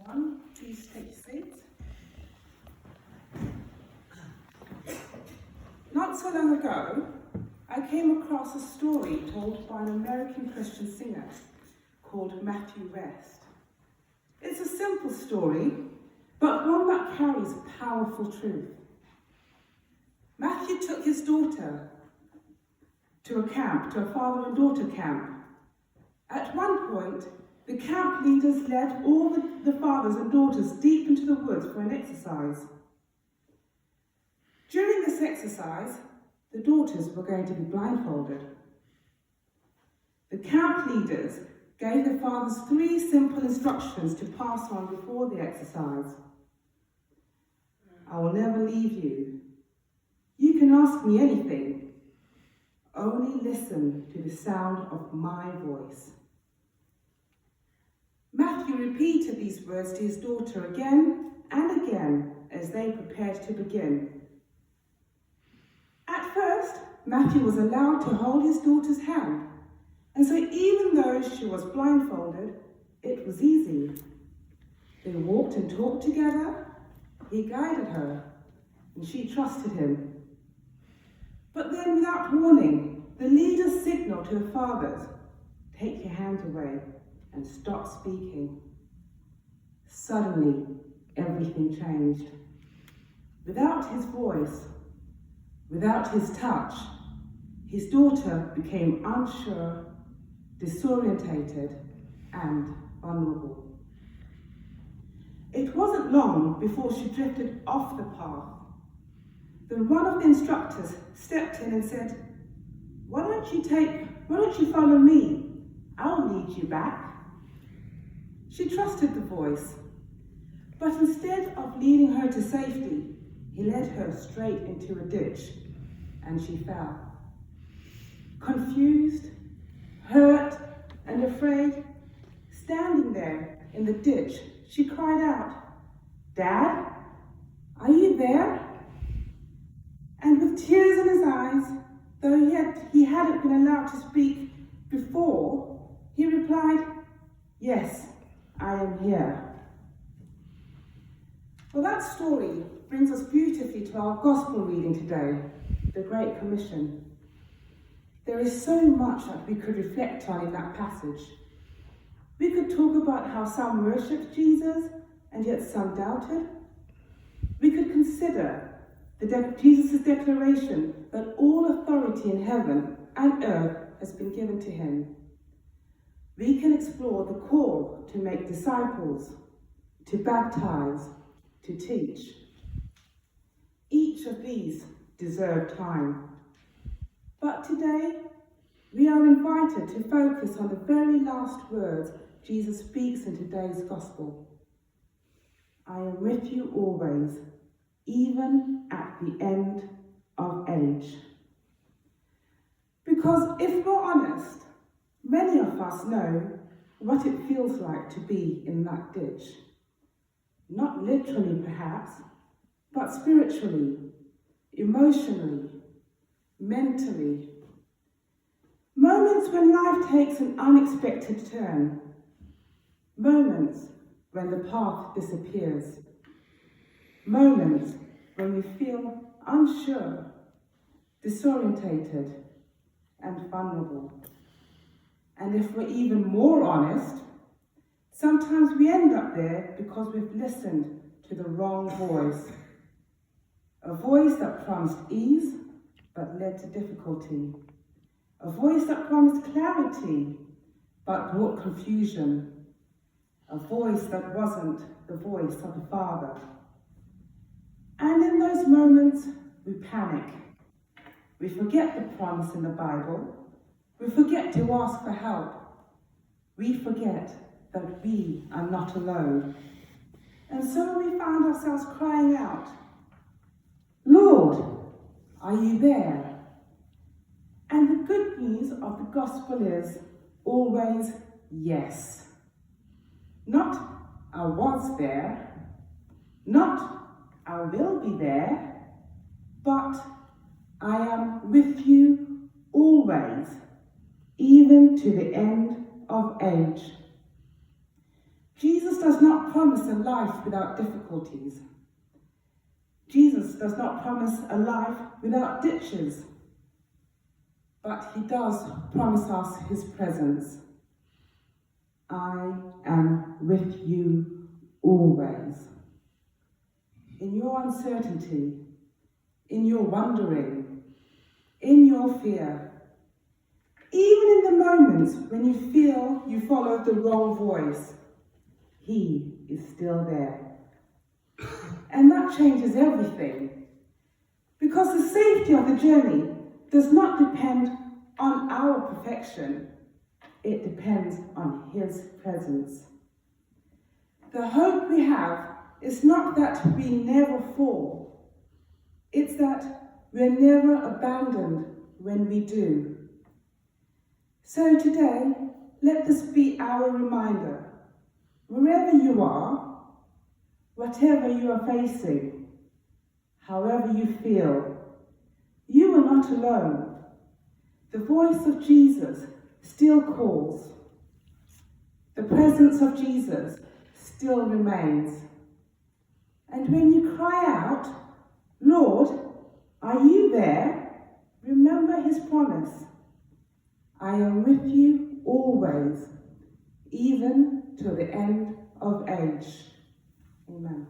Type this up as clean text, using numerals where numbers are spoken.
everyone. Please take your seats. Not so long ago, I came across a story told by an American Christian singer called Matthew West. It's a simple story, but one that carries powerful truth. Matthew took his daughter to a camp, to a father and daughter camp. At one point, the camp leaders led all the fathers and daughters deep into the woods for an exercise. During this exercise, the daughters were going to be blindfolded. The camp leaders gave the fathers 3 simple instructions to pass on before the exercise. I will never leave you. You can ask me anything. Only listen to the sound of my voice. Matthew repeated these words to his daughter again and again as they prepared to begin. At first, Matthew was allowed to hold his daughter's hand, and so even though she was blindfolded, it was easy. They walked and talked together, he guided her, and she trusted him. But then, without warning, the leaders signaled to the fathers, "Take your hands away and stop speaking." Suddenly, everything changed. Without his voice, without his touch, his daughter became unsure, disorientated, and vulnerable. It wasn't long before she drifted off the path. Then one of the instructors stepped in and said, why don't you follow me? I'll lead you back." She trusted the voice, but instead of leading her to safety, he led her straight into a ditch, and she fell. Confused, hurt, and afraid, standing there in the ditch, she cried out, "Dad, are you there?" And with tears in his eyes, though he hadn't been allowed to speak before, he replied, "Yes, I am here." Well, that story brings us beautifully to our gospel reading today, the Great Commission. There is so much that we could reflect on in that passage. We could talk about how some worshipped Jesus and yet some doubted. We could consider Jesus' declaration that all authority in heaven and earth has been given to him. We can explore the call to make disciples, to baptize, to teach. Each of these deserve time. But today, we are invited to focus on the very last words Jesus speaks in today's gospel. "I am with you always, even at the end of age." Because if we're honest, many of us know what it feels like to be in that ditch. Not literally perhaps, but spiritually, emotionally, mentally. Moments when life takes an unexpected turn. Moments when the path disappears. Moments when we feel unsure, disorientated, and vulnerable. And if we're even more honest, sometimes we end up there because we've listened to the wrong voice. A voice that promised ease but led to difficulty. A voice that promised clarity but brought confusion. A voice that wasn't the voice of the Father. And in those moments, we panic. We forget the promise in the Bible. We forget to ask for help. We forget that we are not alone. And so we found ourselves crying out, "Lord, are you there?" And the good news of the gospel is always yes. Not "I was there," not "I will be there," but "I am with you always, even to the end of age." Jesus does not promise a life without difficulties. Jesus does not promise a life without ditches. But he does promise us his presence. I am with you always. In your uncertainty, in your wondering, in your fear, even in the moments when you feel you followed the wrong voice, he is still there. And that changes everything, because the safety of the journey does not depend on our perfection. It depends on his presence. The hope we have is not that we never fall. It's that we're never abandoned when we do. So today, let this be our reminder. Wherever you are, whatever you are facing, however you feel, you are not alone. The voice of Jesus still calls. The presence of Jesus still remains. And when you cry out, Lord, are you there? Remember his promise. I am with you always, even till the end of age. Amen.